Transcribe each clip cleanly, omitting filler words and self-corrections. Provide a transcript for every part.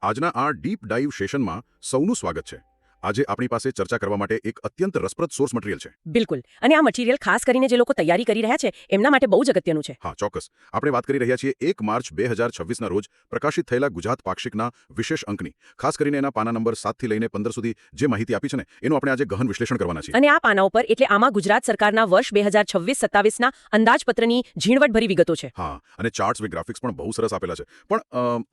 આજના આ deep dive સેશનમાં સૌનું સ્વાગત છે. આજે આપણી પાસે ચર્ચા કરવા માટે એક અત્યંત રસપ્રદ સોર્સ મટીરિયલ છે. બિલકુલ. અને આ મટીરિયલ ખાસ કરીને જે લોકો તૈયારી કરી રહ્યા છે એમના માટે બહુ જ અગત્યનું છે. હા, ચોક્કસ. આપણે વાત કરી રહ્યા છીએ 1 માર્ચ 2026ના રોજ પ્રકાશિત થયેલા ગુજરાત પાક્ષિકના વિશેષ અંકની. ખાસ કરીને એના પાના નંબર 7 થી લઈને 15 સુધી જે માહિતી આપી છે ને એનું આપણે આજે ગહન વિશ્લેષણ કરવાના છીએ. અને આ પાનાઓ પર એટલે આમાં ગુજરાત સરકારના વર્ષ 2026-27ના અંદાજપત્રની ઝીણવટભરી વિગતો છે. હા, અને ચાર્ટ્સ અને ગ્રાફિક્સ પણ બહુ સરસ આપેલા છે. પણ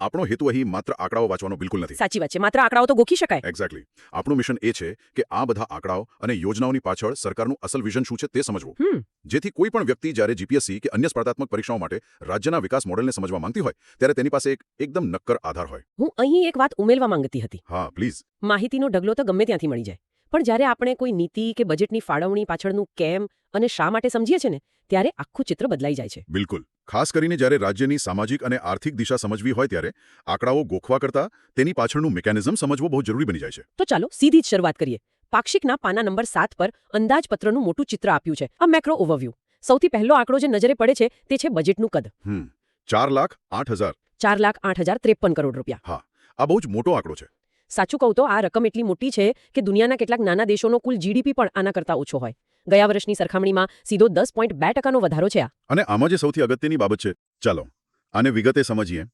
આપણો હેતુ અહીં માત્ર આંકડાઓ વાંચવાનો બિલકુલ નથી. સાચી વાત છે. માત્ર આંકડાઓ તો ગોખી શકાય. એક્ઝેક્ટલી. આપણું મિશન એ છે કે આ બધા આંકડાઓ અને યોજનાઓની પાછળ સરકારનું અસલ વિઝન શું છે તે સમજવું. જેથી કોઈ પણ વ્યક્તિ જ્યારે જીપીએસસી કે અન્ય સ્પર્ધાત્મક પરીક્ષાઓ માટે રાજ્યના વિકાસ મોડેલને સમજવા માંગતી હોય ત્યારે તેની પાસે એકદમ નક્કર આધાર હોય. હું અહીં એક વાત ઉમેરવા માંગતી હતી. હા, પ્લીઝ. માહિતીનો ઢગલો તો ગમે ત્યાંથી મળી જાય, પણ જ્યારે આપણે કોઈ નીતિ કે બજેટની ફાળવણી પાછળનું કેમ અને શા માટે સમજીએ છીએ ને ત્યારે આખું ચિત્ર બદલાઈ જાય છે. બિલકુલ. ખાસ કરીને જ્યારે રાજ્યની સામાજિક અને આર્થિક દિશા સમજવી હોય ત્યારે આંકડાઓ ગોખવા કરતાં તેની પાછળનું મિકેનિઝમ સમજવું બહુ જરૂરી બની જાય છે. તો ચાલો સીધી જ શરૂઆત કરીએ. પાક્ષિકના પાના નંબર 7 પર અંદાજપત્રનું મોટું ચિત્ર આપ્યું છે. આ મેક્રો ઓવરવ્યૂ. સૌથી પહેલો આંકડો જે નજરે પડે છે તે છે બજેટનું કદ. 4,08,000. 4,08,053 કરોડ રૂપિયા. હા, આ બહુ જ મોટો આંકડો છે. સાચું કહું તો આ રકમ એટલી મોટી છે કે દુનિયાના કેટલાક નાના દેશોનો કુલ જીડીપી પણ આના કરતાં ઓછો હોય. ગયા વર્ષની સરખામણીમાં સીધો 10.2% વધારો છે આ. અને આમાં જે સૌથી અગત્યની બાબત છે, ચાલો આને વિગતે સમજીએ.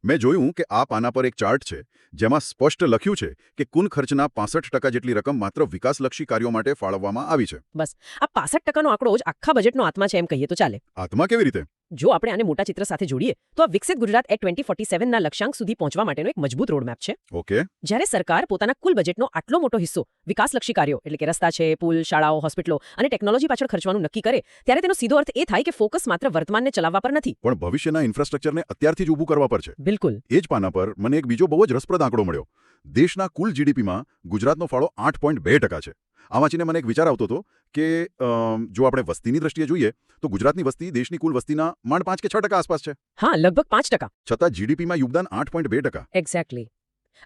મેં જોયું કે આ પાના પર એક ચાર્ટ છે જેમાં સ્પષ્ટ લખ્યું છે કે કુલ ખર્ચના 65% જેટલી રકમ માત્ર વિકાસલક્ષી કાર્યો માટે ફાળવવામાં આવી છે. બસ આ 65%નો આંકડો જ આખા બજેટનો આત્મા છે એમ કહીએ તો ચાલે. આત્મા કેવી રીતે? જો આપણે આને મોટા ચિત્ર સાથે જોડીએ તો આ વિકસિત ગુજરાત એટ 2047ના લક્ષ્યાંક સુધી પહોંચવા માટેનો એક મજબૂત રોડમેપ છે. ઓકે. જ્યારે સરકાર પોતાના કુલ બજેટનો આટલો મોટો હિસ્સો વિકાસલક્ષી કાર્યો એટલે કે રસ્તા છે, પુલ, શાળાઓ, હોસ્પિટલો અને ટેકનોલોજી પાછળ ખર્ચવાનું નક્કી કરે ત્યારે તેનો સીધો અર્થ એ થાય કે ફોકસ માત્ર વર્તમાનને ચલાવવા પર નથી, પણ ભવિષ્યના ઇન્ફ્રાસ્ટ્રક્ચરને અત્યારથી જ ઊભું કરવા પર છે. બિલકુલ. એ જ પાના પર મને એક બીજો બહુ જ રસપ્રદ આંકડો મળ્યો. દેશના કુલ જીડીપીમાં ગુજરાતનો ફાળો 8.2% છે. આ વાંચીને મને એક વિચાર આવતો હતો કે જો આપણે વસ્તીની દ્રષ્ટિએ જોઈએ તો ગુજરાતની વસ્તી દેશની કુલ વસ્તીના માંડ 5 કે 6% આસપાસ છે. હા, લગભગ 5%. છતાં જીડીપીમાં યોગદાન 8.2%. એક્ઝેક્ટલી.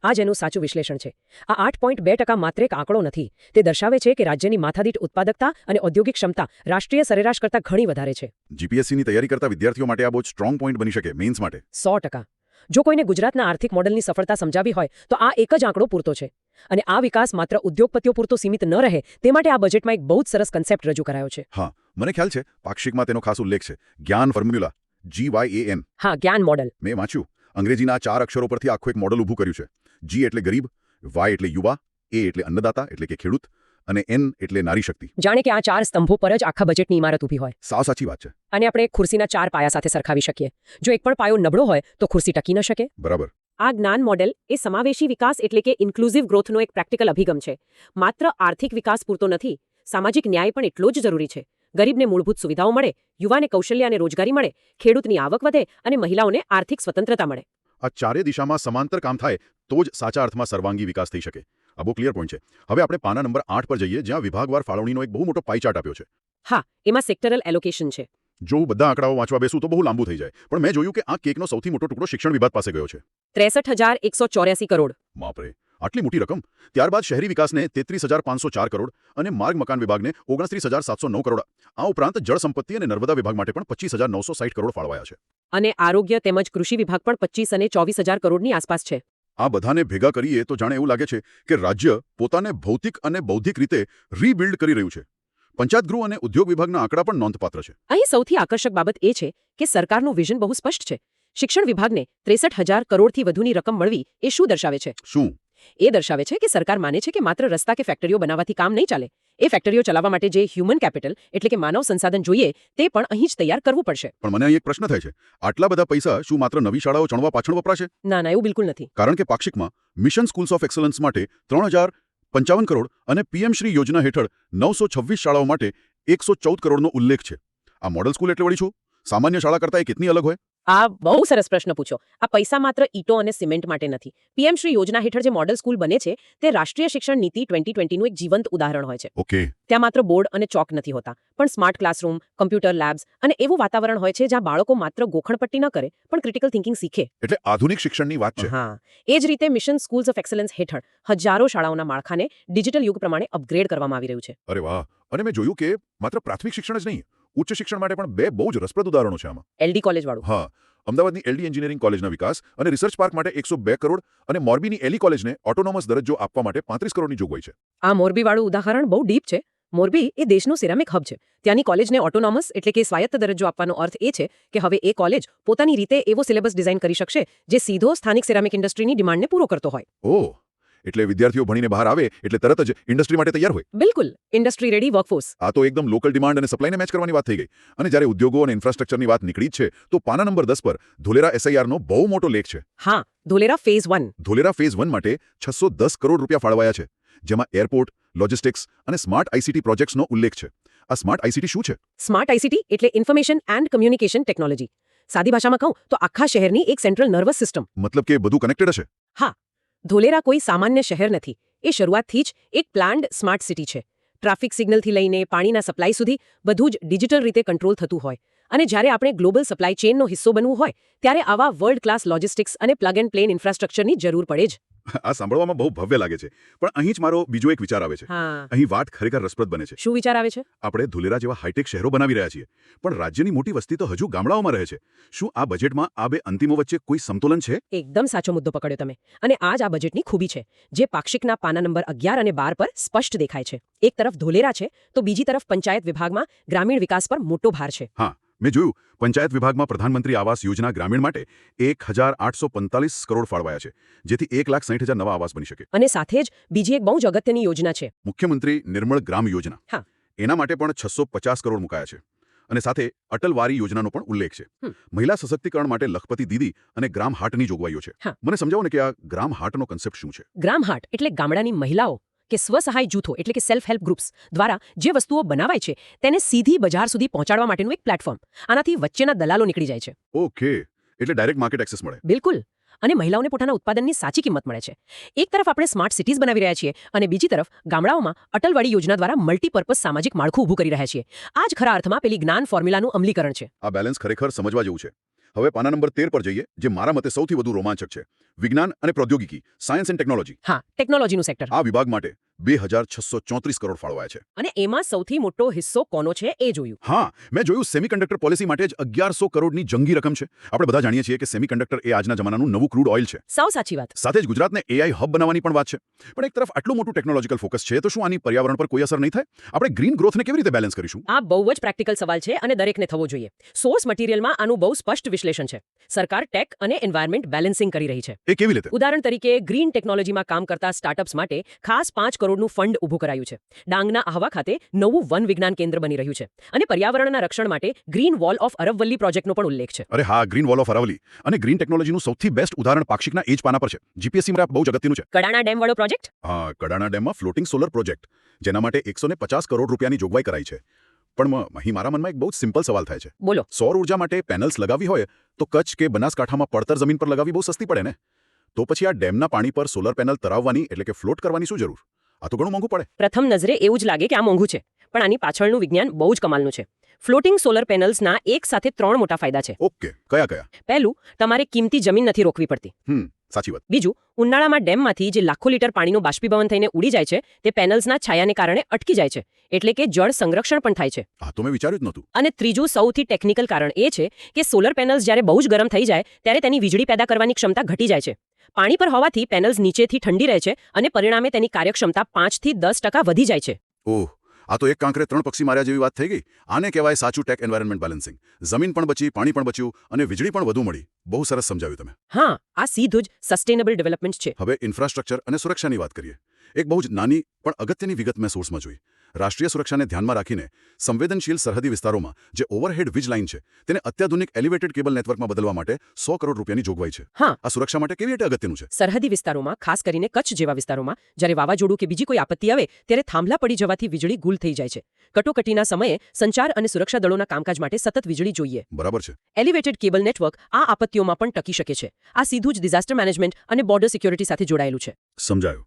આ જ એનું સાચું વિશ્લેષણ છે. આ 8.2% માત્ર એક આંકડો નથી. તે દર્શાવે છે કે રાજ્યની માથાદીઠ ઉત્પાદકતા અને ઔદ્યોગિક ક્ષમતા રાષ્ટ્રીય સરેરાશ કરતાં ઘણી વધારે છે. જીપીએસસીની તૈયારી કરતા વિદ્યાર્થીઓ માટે આ બહુ સ્ટ્રોંગ પોઈન્ટ બની શકે મેઇન્સ માટે. 100%. જો કોઈને ગુજરાતના આર્થિક મોડેલની સફળતા સમજાવી હોય તો આ એક જ આંકડો પૂરતો છે. અને આ વિકાસ માત્ર ઉદ્યોગપતિઓ પૂરતો સીમિત ન રહે તે માટે આ બજેટમાં એક બહુ જ સરસ કન્સેપ્ટ રજૂ કરાયો છે. હા, મને ખ્યાલ છે પાક્ષિકમાં તેનો ખાસ ઉલ્લેખ છે. જ્ઞાન ફોર્મ્યુલા, GYAN. હા, જ્ઞાન મોડેલ. મેં વાંચ્યું. અંગ્રેજીના 4 અક્ષરો પરથી આખું એક મોડેલ ઊભું કર્યું છે. G એટલે ગરીબ, Y એટલે યુવા, A એટલે અન્નદાતા એટલે કે ખેડૂત અને N એટલે નારી શક્તિ. જાણે કે આ 4 સ્તંભો પર જ આખા બજેટની ઇમારત ઊભી હોય. સાવ સાચી વાત છે. અને આપણે એક ખુરશીના 4 પાયા સાથે સરખાવી શકીએ. જો એક પણ પાયો નબળો હોય તો ખુરશી ટકી ન શકે. બરાબર. આ જ્ઞાન મોડેલ એ સમાવેશી વિકાસ એટલે કે ઇન્ક્લુઝિવ ગ્રોથનો એક પ્રેક્ટિકલ અભિગમ છે. માત્ર આર્થિક વિકાસ પૂરતો નથી, સામાજિક ન્યાય પણ એટલો જ જરૂરી છે. ગરીબને મૂળભૂત સુવિધાઓ મળે, યુવાને કૌશલ્ય અને રોજગારી મળે, ખેડૂતની આવક વધે અને મહિલાઓને આર્થિક સ્વતંત્રતા મળે. આ ચારે દિશામાં સમાંતર કામ થાય તો જ સાચા અર્થમાં સર્વાંગી વિકાસ થઈ શકે. આ બહુ ક્લિયર પોઈન્ટ છે. હવે આપણે પાના નંબર 8 પર જઈએ જ્યાં વિભાગવાર ફાળવણીનો એક બહુ મોટો પાઈ ચાર્ટ આપ્યો છે. હા, એમાં સેક્ટરલ એલોકેશન છે. જો હું બધા આંકડાઓ વાંચવા બેસું તો બહુ લાંબુ થઈ જાય, પણ મેં જોયું કે આ કેકનો સૌથી મોટો ટુકડો શિક્ષણ વિભાગ પાસે ગયો છે. 63,184 કરોડ. બાપરે, આટલી મોટી રકમ. ત્યારબાદ શહેરી વિકાસને 33,504 કરોડ અને માર્ગ મકાન વિભાગને 29,709 કરોડ. આ ઉપરાંત જળ સંપત્તિ અને નર્મદા વિભાગ માટે પણ 25,960 કરોડ ફાળવાયા છે. અને આરોગ્ય તેમજ કૃષિ વિભાગ પણ 25 અને 24,000 કરોડની આસપાસ છે. આ બધાને ભેગા કરીએ તો જાણે એવું લાગે છે કે રાજ્ય પોતાને ભૌતિક અને બૌદ્ધિક રીતે રીબિલ્ડ કરી રહ્યું છે. પંચાયત ગૃહ અને ઉદ્યોગ વિભાગના આંકડા પણ નોંધપાત્ર છે. અહીં સૌથી આકર્ષક બાબત એ છે કે સરકારનું વિઝન બહુ સ્પષ્ટ છે. શિક્ષણ વિભાગને 63,000 કરોડથી વધુની રકમ મળવી એ શું દર્શાવે છે? શું? એ દર્શાવે છે કે સરકાર માને છે કે માત્ર રસ્તા કે ફેક્ટરીઓ બનાવવાથી કામ નહીં ચાલે. એ ફેક્ટરીઓ ચલાવવા માટે જે હ્યુમન કેપિટલ એટલે કે માનવ સંસાધન જોઈએ તે પણ અહીં જ તૈયાર કરવું પડશે. પણ મને અહીં એક પ્રશ્ન થાય છે. આટલા બધા પૈસા શું માત્ર નવી શાળાઓ ચણવા પાછળ વપરાશે? ના, એવું બિલકુલ નથી. કારણ કે પાક્ષિકમાં મિશન સ્કૂલ્સ ઓફ એક્સલન્સ માટે 3,055 કરોડ અને પીએમ શ્રી યોજના હેઠળ 926 શાળાઓ માટે 114 કરોડનો ઉલ્લેખ છે. આ મોડલ સ્કૂલ એટલે વળી શું? સામાન્ય શાળા કરતાં એ કેટલી અલગ હોય? આ બહુ સરસ પ્રશ્ન પૂછો. આ પૈસા માત્ર ઈંટો અને સિમેન્ટ માટે નથી. પીએમ શ્રી યોજના હેઠળ જે મોડલ સ્કૂલ બને છે તે રાષ્ટ્રીય શિક્ષણ નીતિ 2020નું એક જીવંત ઉદાહરણ હોય છે. ઓકે. ત્યાં માત્ર બોર્ડ અને ચોક નથી હોતા, પણ સ્માર્ટ ક્લાસરૂમ, કમ્પ્યુટર લેબ્સ અને એવું વાતાવરણ હોય છે જ્યાં બાળકો માત્ર ગોખણપટ્ટી ન કરે પણ ક્રિટિકલ થિંકિંગ શીખે. એટલે આધુનિક શિક્ષણની વાત છે. હા, એ જ રીતે મિશન સ્કૂલ્સ ઓફ એક્સલન્સ હેઠળ હજારો શાળાઓના માળખાને ડિજિટલ યુગ પ્રમાણે અપગ્રેડ કરવામાં આવી રહ્યું છે. અરે વાહ. અને મેં જોયું કે માત્ર પ્રાથમિક શિક્ષણ જ નહીં, ઉચ્ચ શિક્ષણ માટે પણ 2 બહુ જ રસપ્રદ ઉદાહરણો છે આમાં. એલડી કોલેજ વાળું. હા, અમદાવાદની એલડી એન્જિનિયરિંગ કોલેજના વિકાસ અને રિસર્ચ પાર્ક માટે 102 કરોડ અને મોરબીની એલી કોલેજને ઓટોનોમસ દરજ્જો આપવા માટે 35 કરોડની જોગવાઈ છે. આ મોરબીવાળું ઉદાહરણ બહુ ડીપ છે. મોરબી એ દેશનું સિરામિક હબ છે. ત્યાંની કોલેજને ઓટોનોમસ એટલે કે સ્વાયત્ત દરજ્જો આપવાનો અર્થ એ છે કે હવે એ કોલેજ પોતાની રીતે એવો સિલેબસ ડિઝાઇન કરી શકશે જે સીધો સ્થાનિક સિરામિક ઇન્ડસ્ટ્રીની ડિમાન્ડને પૂરો કરતો હોય. ઓહ, એટલે વિદ્યાર્થીઓ ભણીને બહાર આવે એટલે તરત જ ઇન્ડસ્ટ્રી માટે તૈયાર હોય. બિલકુલ, ઇન્ડસ્ટ્રી રેડી વર્કફોર્સ. આ તો એકદમ લોકલ ડિમાન્ડ અને સપ્લાયને મેચ કરવાની વાત થઈ ગઈ. અને જ્યારે ઉદ્યોગો અને ઇન્ફ્રાસ્ટ્રક્ચરની વાત નીકળી જ છે તો પાના નંબર 10 પર ધોલેરા એસઆઈઆરનો બહુ મોટો લેખ છે. હા, ધોલેરા ફેઝ 1. ધોલેરા ફેઝ 1 માટે 610 કરોડ રૂપિયા ફાળવાયા છે, જેમાં એરપોર્ટ, લોજિસ્ટિક્સ અને સ્માર્ટ આઈસીટી પ્રોજેક્ટ્સનો ઉલ્લેખ છે. આ સ્માર્ટ આઈસીટી શું છે? સ્માર્ટ આઈસીટી એટલે ઇન્ફોર્મેશન એન્ડ કમ્યુનિકેશન ટેકનોલોજી. સાદી ભાષામાં કહું તો આખા શહેરની એક સેન્ટ્રલ નર્વસ સિસ્ટમ. મતલબ કે બધું કનેક્ટેડ હશે. હા, ધોલેરા કોઈ સામાન્ય શહેર નથી. એ શરૂઆતથી જ એક પ્લાન્ડ સ્માર્ટ સિટી છે. ટ્રાફિક સિગ્નલથી લઈને પાણીના સપ્લાય સુધી બધું જ ડિજિટલ રીતે કંટ્રોલ થતું હોય. અને જ્યારે આપણે ગ્લોબલ સપ્લાય ચેઇનનો હિસ્સો બનવું હોય ત્યારે આવા વર્લ્ડ ક્લાસ લોજિસ્ટિક્સ અને પ્લગ એન્ડ પ્લેન ઇન્ફ્રાસ્ટ્રક્ચરની જરૂર પડે જ. આ સાંભળવામાં બહુ ભવ્ય લાગે છે, પણ અહીં જ મારો બીજો એક વિચાર આવે છે. હા, અહીં વાત ખરેખર રસપ્રદ બને છે. શું વિચાર આવે છે? આપણે ધોલેરા જેવા હાઈટેક શહેરો બનાવી રહ્યા છીએ, પણ રાજ્યની મોટી વસ્તી તો હજુ ગામડાઓમાં રહે છે. શું આ બજેટમાં આ બે અંતિમો વચ્ચે કોઈ સમતોલન છે? એકદમ સાચો મુદ્દો પકડ્યો તમે. અને આ જ આ બજેટની ખૂબી છે, જે પાક્ષિકના પાના નંબર 11 અને 12 પર સ્પષ્ટ દેખાય છે. એક તરફ ધોલેરા છે તો બીજી તરફ પંચાયત વિભાગમાં ગ્રામીણ વિકાસ પર મોટો ભાર છે. હા, મેં જોયું. પંચાયત વિભાગમાં પ્રધાનમંત્રી આવાસ યોજના ગ્રામીણ માટે 1845 કરોડ ફાળવાયા છે, જેથી 1,60,000 નવા આવાસ બની શકે. અને સાથે જ બીજી એક બહુ જ અગત્યની યોજના છે. મુખ્યમંત્રી નિર્મળ ગ્રામ યોજના. હા. એના માટે પણ 650 કરોડ મુકાયા છે. અને સાથે અટલ વારી યોજનાનો પણ ઉલ્લેખ છે. હમ. મહિલા સશક્તિકરણ માટે લખપતિ દીદી અને ગ્રામ હાટની જોગવાઈઓ છે. હા. મને સમજાવો ને કે આ ગ્રામ હાટનો કન્સેપ્ટ શું છે? ગ્રામ હાટ એટલે ગામડાની મહિલાઓ કે સ્વસહાય જૂથો એટલે કે સેલ્ફ હેલ્પ ગ્રુપ્સ દ્વારા જે વસ્તુઓ બનાવાય છે તેને સીધી બજાર સુધી પહોંચાડવા માટેનું એક પ્લેટફોર્મ. આનાથી વચ્ચેના દલાલો નીકળી જાય છે. ઓકે, એટલે ડાયરેક્ટ માર્કેટ એક્સેસ મળે. બિલકુલ. અને મહિલાઓને પોતાના ઉત્પાદનની સાચી કિંમત મળે છે. એક તરફ આપણે સ્માર્ટ સિટીઝ બનાવી રહ્યા છીએ અને બીજી તરફ ગામડાઓમાં અટલવાડી યોજના દ્વારા મલ્ટીપર્પઝ સામાજિક માળખું ઊભું કરી રહ્યા છીએ. આ જ ખરા અર્થમાં પેલી જ્ઞાન ફોર્મ્યુલાનું અમલીકરણ છે. આ બેલેન્સ ખરેખર સમજવા જેવું છે. હવે પાના નંબર 13 પર જઈએ, જે મારા મતે સૌથી વધુ રોમાંચક છે. વિજ્ઞાન અને પ્રૌદ્યોગિકી, સાયન્સ એન્ડ ટેકનોલોજી. હા, ટેકનોલોજીનું સેક્ટર. આ વિભાગ માટે 2,634 કરોડ ફાળવાયા છે. અને એમાં સૌથી મોટો હિસ્સો કોનો છે એ જોયું. હા, મેં જોયું. સેમિકન્ડક્ટર પોલિસી માટે જ 1100 કરોડની જંગી રકમ છે. આપણે બધા જાણીએ છીએ કે સેમિકન્ડક્ટર એ આજના જમાનાનું નવું ક્રૂડ ઓઇલ છે. સાવ સાચી વાત. સાથે જ ગુજરાતને એઆઈ હબ બનાવવાની પણ વાત છે. પણ એક તરફ આટલું મોટું ટેકનોલોજીકલ ફોકસ છે તો શું આની પર્યાવરણ પર કોઈ અસર નહીં થાય? આપણે ગ્રીન ગ્રોથને કેવી રીતે બેલેન્સ કરીશું? આ બહુ જ પ્રેક્ટિકલ સવાલ છે અને દરેકને થવો જોઈએ. સોર્સ મટીરિયલમાં આનું બહુ સ્પષ્ટ વિશ્લેષણ છે. સરકાર ટેક અને એન્વાયરમેન્ટ બેલેન્સિંગ કરી રહી છે. એ કેવી રીતે? ઉદાહરણ તરીકે ગ્રીન ટેકનોલોજીમાં કામ કરતા સ્ટાર્ટઅપ્સ માટે ખાસ 5 કરોડનું ફંડ ઊભું કરાયું છે. ડાંગના આહવા ખાતે નવું વન વિજ્ઞાન કેન્દ્ર બની રહ્યું છે. અને પર્યાવરણના રક્ષણ માટે ગ્રીન વોલ ઓફ અરવલ્લી પ્રોજેક્ટનો પણ ઉલ્લેખ છે. અરે હા, ગ્રીન વોલ ઓફ અરવલ્લી અને ગ્રીન ટેકનોલોજીનું સૌથી બેસ્ટ ઉદાહરણ પાક્ષિકના એ જ પાના પર છે. જીપીએસસીમાં બહુ જ અગત્યનું છે. કડાણા ડેમ વાળો પ્રોજેક્ટ. હા, કડાણા ડેમમાં ફ્લોટિંગ સોલર પ્રોજેક્ટ, જેના માટે 150 કરોડ રૂપિયાની જોગવાઈ કરાઈ છે. પણ અહીં મારા મનમાં એક બહુ જ સિમ્પલ સવાલ થાય છે. બોલો. સૌર ઉર્જા માટે પેનલ્સ લગાવવી હોય તો કચ્છ કે બનાસકાંઠામાં પડતર જમીન પર લગાવવી બહુ સસ્તી પડે ને. તો પછી આ ડેમના પાણી પર સોલર પેનલ તરાવવાની એટલે કે ફ્લોટ કરવાની શું જરૂર? આ તો ઘણું મોંઘું પડે. પ્રથમ નજરે એવું જ લાગે કે આ મોંઘું છે, પણ આની પાછળનું વિજ્ઞાન બહુ જ કમાલનું છે. ફ્લોટિંગ સોલર પેનલ્સના એક સાથે 3 મોટા ફાયદા છે. ઓકે, કયા કયા? પહેલું, તમારે કિંમતી જમીન નથી રોકવી પડતી. સાચી વાત. બીજું, ઉનાળામાં ડેમમાંથી જે લાખો લીટર પાણીનું બાષ્પીભવન થઈને ઉડી જાય છે તે પેનલ્સના છાયાને કારણે અટકી જાય છે, એટલે કે જળ સંરક્ષણ પણ થાય છે. આ તો મેં વિચાર્યું જ નહોતું. અને ત્રીજું સૌથી ટેકનિકલ કારણ એ છે કે સોલર પેનલ્સ જ્યારે બહુ જ ગરમ થઈ જાય ત્યારે તેની વીજળી પેદા કરવાની ક્ષમતા ઘટી જાય છે. પાણી પર હોવાથી પેનલ્સ નીચેથી ઠંડી રહે છે અને પરિણામે તેની કાર્યક્ષમતા 5 થી 10% વધી જાય છે. ઓહ, આ તો એક કાંકરે 3 પક્ષી માર્યા જેવી વાત થઈ ગઈ. આને કહેવાય સાચું ટેક એન્વાયરમેન્ટ બેલેન્સિંગ. જમીન પણ બચી, પાણી પણ બચ્યું અને વીજળી પણ વધુ મળી. બહુ સરસ સમજાવ્યું તમે. હા, આ સીધું જ સસ્ટેનેબલ ડેવલપમેન્ટ છે. હવે ઇન્ફ્રાસ્ટ્રક્ચર અને સુરક્ષાની વાત કરીએ. એક બહુ જ નાની પણ અગત્યની વિગત મેં સોર્સમાં જોઈ. રાષ્ટ્રીય સુરક્ષાને ધ્યાનમાં રાખીને સંવેદનશીલ સરહદી વિસ્તારોમાં જે ઓવરહેડ વીજ લાઇન છે તેને અત્યાધુનિક એલિવેટેડ કેબલ નેટવર્કમાં બદલવા માટે 100 કરોડ રૂપિયાની જોગવાઈ છે. હા, આ સુરક્ષા માટે કેવી રીતે અગત્યનું છે? સરહદી વિસ્તારોમાં, ખાસ કરીને કચ્છ જેવા વિસ્તારોમાં જ્યારે વાવાઝોડું કે બીજી કોઈ આપત્તિ આવે ત્યારે થાંભલા પડી જવાથી વીજળી ગુલ થઈ જાય છે. કટોકટીના સમયે સંચાર અને સુરક્ષા દળોના કામકાજ માટે સતત વીજળી જોઈએ. બરાબર છે. એલિવેટેડ કેબલ નેટવર્ક આ આપત્તિઓમાં પણ ટકી શકે છે. આ સીધું જ ડિઝાસ્ટર મેનેજમેન્ટ અને બોર્ડર સિક્યોરિટી સાથે જોડાયેલું છે. સમજાયું.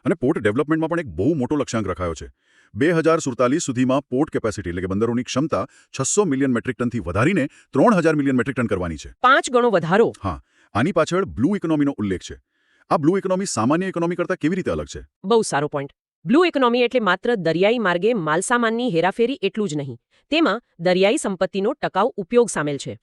અને પોર્ટ ડેવલપમેન્ટમાં પણ એક બહુ મોટો લક્ષ્યાંક રખાયો છે. 2047 સુધીમાં પોર્ટ કેપેસિટી એટલે કે બંદરોની ક્ષમતા 600 મિલિયન મેટ્રિક ટનથી વધારીને 3000 મિલિયન મેટ્રિક ટન કરવાની છે. 5 ગણો વધારો. હા, આની પાછળ બ્લુ ઇકોનોમીનો ઉલ્લેખ છે. આ બ્લુ ઇકોનોમી સામાન્ય ઇકોનોમી કરતાં કેવી રીતે અલગ છે? બહુ સારો પોઈન્ટ. બ્લુ ઇકોનોમી એટલે માત્ર દરિયાઈ માર્ગે માલસામાનની હેરાફેરી એટલું જ નહીં. તેમાં દરિયાઈ સંપત્તિનો ટકાઉ ઉપયોગ સામેલ છે.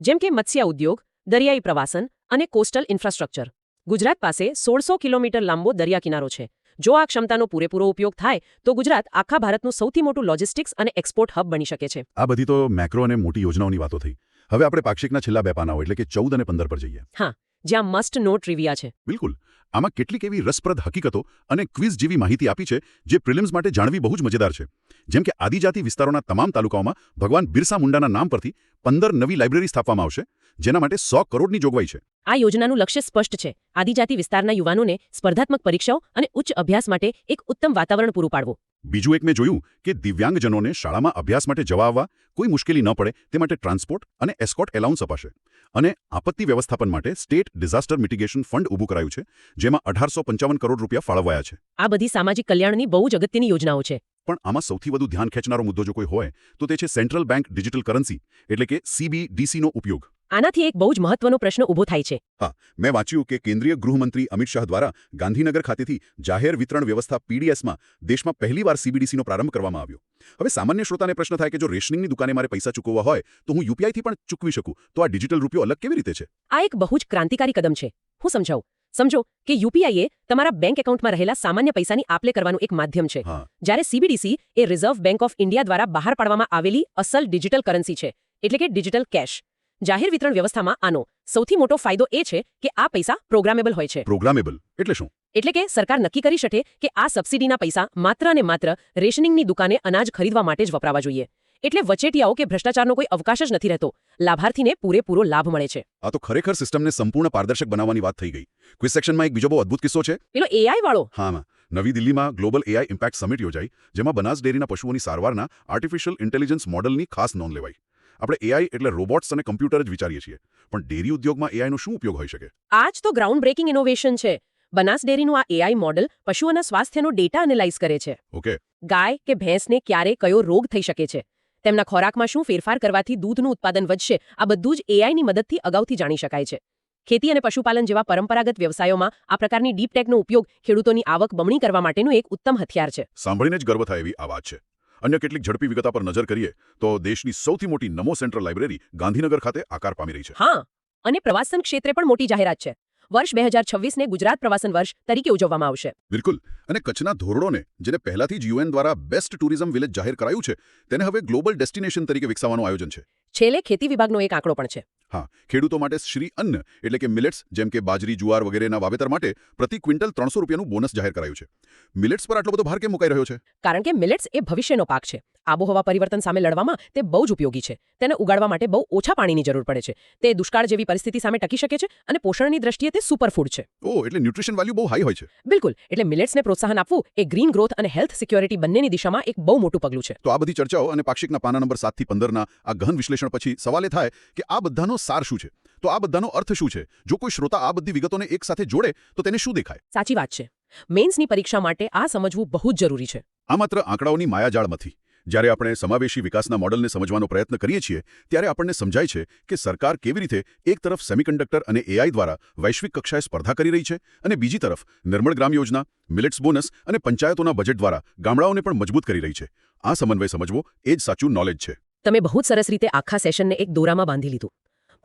જેમ કે મત્સ્ય ઉદ્યોગ, દરિયાઈ પ્રવાસન અને કોસ્ટલ ઇન્ફ્રાસ્ટ્રક્ચર. ગુજરાત પાસે 1600 કિલોમીટર લાંબો દરિયા કિનારો છે. જો આ ક્ષમતાનો પૂરેપૂરો ઉપયોગ થાય તો ગુજરાત આખા ભારતનું સૌથી મોટું લોજિસ્ટિક્સ અને એક્સપોર્ટ હબ બની શકે છે. આ બધી તો મેક્રો અને મોટી યોજનાઓની વાતો થઈ. હવે આપણે પાક્ષિકના છેલ્લા 2 પાનાઓ એટલે કે 14 અને 15 પર જઈએ. હા, જ્યાં મસ્ટ નો ટ્રિવિયા છે. બિલકુલ. આમાં કેટલીક એવી રસપ્રદ હકીકતો અને ક્વિઝ જેવી માહિતી આપી છે જે પ્રિલિમ્સ માટે જાણવી બહુ જ મજેદાર છે. જેમ કે આદિજાતિ વિસ્તારોના તમામ તાલુકાઓમાં ભગવાન બિરસા મુંડાના નામ પરથી 15 નવી લાઇબ્રેરી સ્થાપવામાં આવશે, જેના માટે 100 કરોડની જોગવાઈ છે. આ યોજનાનું લક્ષ્ય સ્પષ્ટ છે: આદિજાતિ વિસ્તારના યુવાનોને સ્પર્ધાત્મક પરીક્ષાઓ અને ઉચ્ચ અભ્યાસ માટે એક ઉત્તમ વાતાવરણ પૂરું પાડવું. બીજું એક મેં જોયું કે દિવ્યાંગજનોને શાળામાં અભ્યાસ માટે જવા આવવા કોઈ મુશ્કેલી ન પડે તે માટે ટ્રાન્સપોર્ટ અને એસ્કોર્ટ એલાઉન્સ અપાશે. અને આપત્તિ વ્યવસ્થાપન માટે સ્ટેટ ડિઝાસ્ટર મિટિગેશન ફંડ ઊભું કરાયું છે, જેમાં 1855 કરોડ રૂપિયા ફાળવાયા છે. આ બધી સામાજિક કલ્યાણની બહુ જ અગત્યની યોજનાઓ છે. પણ આમાં સૌથી વધુ ધ્યાન ખેંચનારો મુદ્દો જો કોઈ હોય તો તે છે સેન્ટ્રલ બેંક ડિજિટલ કરન્સી એટલે કે CBDCનો ઉપયોગ. આનાથી એક બહુ જ મહત્વનો પ્રશ્ન ઊભો થાય છે. હા, મેં વાંચ્યું કે કેન્દ્રીય ગૃહમંત્રી અમિત શાહ દ્વારા ગાંધીનગર ખાતેથી જાહેર વિતરણ વ્યવસ્થા PDSમાં દેશમાં પહેલીવાર CBDCનો પ્રારંભ કરવામાં આવ્યો. હવે સામાન્ય શ્રોતાને પ્રશ્ન થાય કે જો રેશનિંગની દુકાને મારે પૈસા ચૂકવવા હોય તો હું UPIથી પણ ચૂકવી શકું, તો આ ડિજિટલ રૂપિયો અલગ કેવી રીતે છે? આ એક બહુ જ ક્રાંતિકારી કદમ છે. હું સમજાવું. સમજો કે UPI એ તમારા બેંક એકાઉન્ટમાં રહેલા સામાન્ય પૈસાની આપલે કરવાનું એક માધ્યમ છે. જ્યારે CBDC A reserve bank of India દ્વારા બહાર પાડવામાં આવેલી અસલ ડિજિટલ કરન્સી છે, એટલે કે ડિજિટલ કેશ. જાહેર વિતરણ વ્યવસ્થામાં આનો સૌથી મોટો ફાયદો એ છે કે આ પૈસા પ્રોગ્રામેબલ હોય છે. પ્રોગ્રામેબલ એટલે શું? એટલે કે સરકાર નક્કી કરી શકે કે આ સબસિડીના પૈસા માત્ર અને માત્ર રેશનિંગની દુકાને અનાજ ખરીદવા માટે જ વપરાવા જોઈએ. એટલે વચેટિયાઓ કે ભ્રષ્ટાચારનો કોઈ અવકાશ જ નથી રહેતો. લાભાર્થીને પૂરેપૂરો લાભ મળે છે. આ તો ખરેખર સિસ્ટમને સંપૂર્ણ પારદર્શક બનાવવાની વાત થઈ ગઈ. ક્વિઝ સેક્શનમાં એક બીજો બહુ અદ્ભુત કિસ્સો છે. પેલો AI વાળો. હા, નવી દિલ્હીમાં ગ્લોબલ AI ઇમ્પેક્ટ સમિટ યોજાઈ, જેમાં બનાસ ડેરીના પશુઓની સારવારના આર્ટિફિશિયલ ઇન્ટેલિજન્સ મોડલની ખાસ નોંધ લેવાઈ. આપણે AI એટલે રોબોટ્સ અને કમ્પ્યુટર જ વિચારીએ છીએ, પણ ડેરી ઉદ્યોગમાં AIનો શું ઉપયોગ હોઈ શકે? આ જ તો ગ્રાઉન્ડ બ્રેકિંગ ઇનોવેશન છે. બનાસ ડેરીનું આ AI મોડલ પશુઓના સ્વાસ્થ્યનો ડેટા એનાલાઇઝ કરે છે. ઓકે. ગાય કે ભેંસને ક્યારે કયો રોગ થઈ શકે છે, તેમના ખોરાકમાં શું ફેરફાર કરવાથી દૂધનું ઉત્પાદન વધશે, આ બધું જ AIની મદદથી અગાઉથી જાણી શકાય છે. ખેતી અને પશુપાલન જેવા પરંપરાગત વ્યવસાયોમાં આ પ્રકારની ડીપ ટેકનો ઉપયોગ ખેડૂતોની આવક બમણી કરવા માટેનું એક ઉત્તમ હથિયાર છે. સાંભળીને જ ગર્વ થાય એવી આ વાત છે. અન્ય કેટલીક ઝડપી વિગતા પર નજર કરીએ તો દેશની સૌથી મોટી નમો સેન્ટ્રલ લાઇબ્રેરી ગાંધીનગર ખાતે આકાર પામી રહી છે. હા, અને પ્રવાસન ક્ષેત્રે પણ મોટી જાહેરાત છે. વર્ષ 2026ને ગુજરાત પ્રવાસન વર્ષ તરીકે ઉજવવામાં આવશે. બિલકુલ. અને કચ્છના ધોરડોને, જેને પહેલાથી જ UN દ્વારા બેસ્ટ ટુરિઝમ વિલેજ જાહેર કરાયું છે, તેને હવે ગ્લોબલ ડેસ્ટિનેશન તરીકે વિકસાવવાનું આયોજન છે. છેલ્લે ખેતી વિભાગનો એક આંકડો પણ છે. હા, ખેડૂતો માટે શ્રી અન્ન એટલે કે મિલેટ્સ જેમ કે બાજરી, જુવાર વગેરેના વાવેતર માટે પ્રતિ ક્વિન્ટલ 300 રૂપિયાનું બોનસ જાહેર કરાયું છે. મિલેટ્સ પર આટલો બધો ભાર કેમ મુકાઈ રહ્યો છે? કારણ કે મિલેટ્સ એ ભવિષ્યનો પાક છે. આબોહવા પરિવર્તન સામે લડવામાં તે બહુ જ ઉપયોગી છે. તેને ઉગાડવા માટે બહુ ઓછા પાણીની જરૂર પડે છે. તે દુષ્કાળ જેવી પરિસ્થિતિ સામે ટકી શકે છે અને પોષણની દ્રષ્ટિએ તે સુપરફૂડ છે. ઓહ, એટલે ન્યુટ્રિશન વેલ્યુ બહુ હાઈ હોય છે. બિલકુલ. એટલે મિલેટ્સને પ્રોત્સાહન આપવું એ ગ્રીન ગ્રોથ અને હેલ્થ સિક્યોરિટી બંનેની દિશામાં એક બહુ મોટું પગલું છે. તો આ બધી ચર્ચાઓ અને પાક્ષિકના પાના નંબર 7 થી 15ના આ ગહન વિશ્લેષણ પછી સવાલ એ થાય કે આ બધાનો સાર શું છે? તો આ બધાનો અર્થ શું છે? જો કોઈ શ્રોતા આ બધી વિગતોને એક સાથે જોડે તો તેને શું દેખાય? સાચી વાત છે. મેન્સની પરીક્ષા માટે આ સમજવું બહુ જ જરૂરી છે. આ માત્ર આંકડાઓની માયાજાળમાંથી. જ્યારે આપણે સમાવેશી વિકાસના મોડલને સમજવાનો પ્રયત્ન કરીએ છીએ ત્યારે આપણને સમજાય છે કે સરકાર કેવી રીતે એક તરફ સેમિકન્ડક્ટર અને AI દ્વારા વૈશ્વિક કક્ષાએ સ્પર્ધા કરી રહી છે અને બીજી તરફ નિર્મળ ગ્રામ યોજના, મિલેટ્સ બોનસ અને પંચાયતોના બજેટ દ્વારા ગામડાઓને પણ મજબૂત કરી રહી છે. આ સમન્વય સમજવો એ જ સાચું નોલેજ છે. તમે બહુ જ સરસ રીતે આખા સેશનને એક દોરામાં બાંધી લીધું.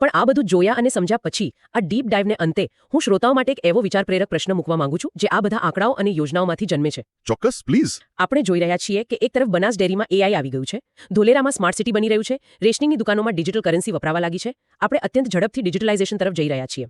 પણ આ બધું જોયા અને સમજ્યા પછી આ ડીપ ડાઇવને અંતે હું શ્રોતાઓ માટે એક એવો વિચાર પ્રેરક પ્રશ્ન મૂકવા માંગુ છું જે આ બધા આંકડાઓ અને યોજનાઓમાંથી જન્મે છે. ચોક્કસ, પ્લીઝ. આપણે જોઈ રહ્યા છીએ કે એક તરફ બનાસ ડેરીમાં AI આવી ગયું છે, ધોલેરામાં સ્માર્ટ સિટી બની રહ્યું છે, રેશનિંગની દુકાનોમાં ડિજિટલ કરન્સી વપરાવા લાગી છે. આપણે અત્યંત ઝડપથી ડિજિટલાઇઝેશન તરફ જઈ રહ્યા છીએ.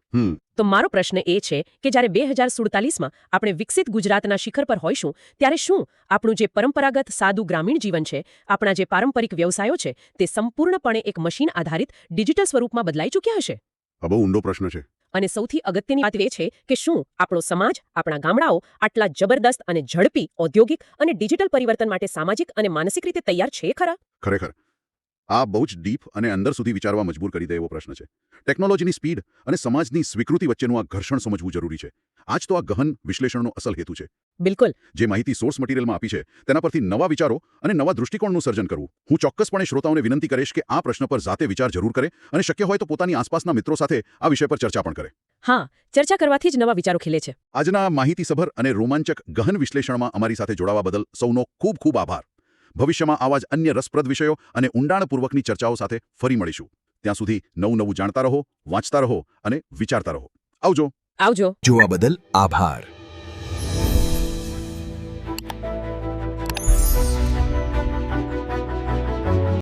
તો મારો પ્રશ્ન એ છે કે જ્યારે 2047માં આપણે વિકસિત ગુજરાતના શિખર પર હોઈશું ત્યારે શું આપણું જે પરંપરાગત સાદું ગ્રામીણ જીવન છે, આપણા જે પારંપરિક વ્યવસાયો છે, તે સંપૂર્ણપણે એક મશીન આધારિત ડિજિટલ સ્વરૂપમાં બદલાઈ ચૂક્યા હશે? આ બહુ ઊંડો પ્રશ્ન છે. અને સૌથી અગત્યની વાત એ છે કે શું આપણો સમાજ, આપણા ગામડાઓ આટલા જબરદસ્ત અને ઝડપી ઔદ્યોગિક અને ડિજિટલ પરિવર્તન માટે સામાજિક અને માનસિક રીતે તૈયાર છે ખરા? ખરેખર આ બહુ જ ડીપ અને અંદર સુધી વિચારવા મજબૂર કરી દે એવો પ્રશ્ન છે. ટેકનોલોજીની સ્પીડ અને સમાજની સ્વીકૃતિ વચ્ચેનું આ ઘર્ષણ સમજવું જરૂરી છે. આ જ તો આ ગહન વિશ્લેષણનો અસલ હેતુ છે. બિલકુલ. જે માહિતી સોર્સ મટીરિયલમાં આપી છે તેના પરથી નવા વિચારો અને નવા દૃષ્ટિકોણનું સર્જન કરવું. હું ચોક્કસપણે શ્રોતાઓને વિનંતી કરીશ કે આ પ્રશ્ન પર જાતે વિચાર જરૂર કરે અને શક્ય હોય તો પોતાની આસપાસના મિત્રો સાથે આ વિષય પર ચર્ચા પણ કરે. હા, ચર્ચા કરવાથી જ નવા વિચારો ખીલે છે. આજના માહિતીસભર અને રોમાંચક ગહન વિશ્લેષણમાં અમારી સાથે જોડાવા બદલ સૌનો ખૂબ ખૂબ આભાર. ભવિષ્યમાં આવા જ અન્ય રસપ્રદ વિષયો અને ઊંડાણપૂર્વકની ચર્ચાઓ સાથે ફરી મળીશું. ત્યાં સુધી નવું જાણતા રહો, વાંચતા રહો અને વિચારતા રહો. આવજો. આવજો. જોવા બદલ આભાર.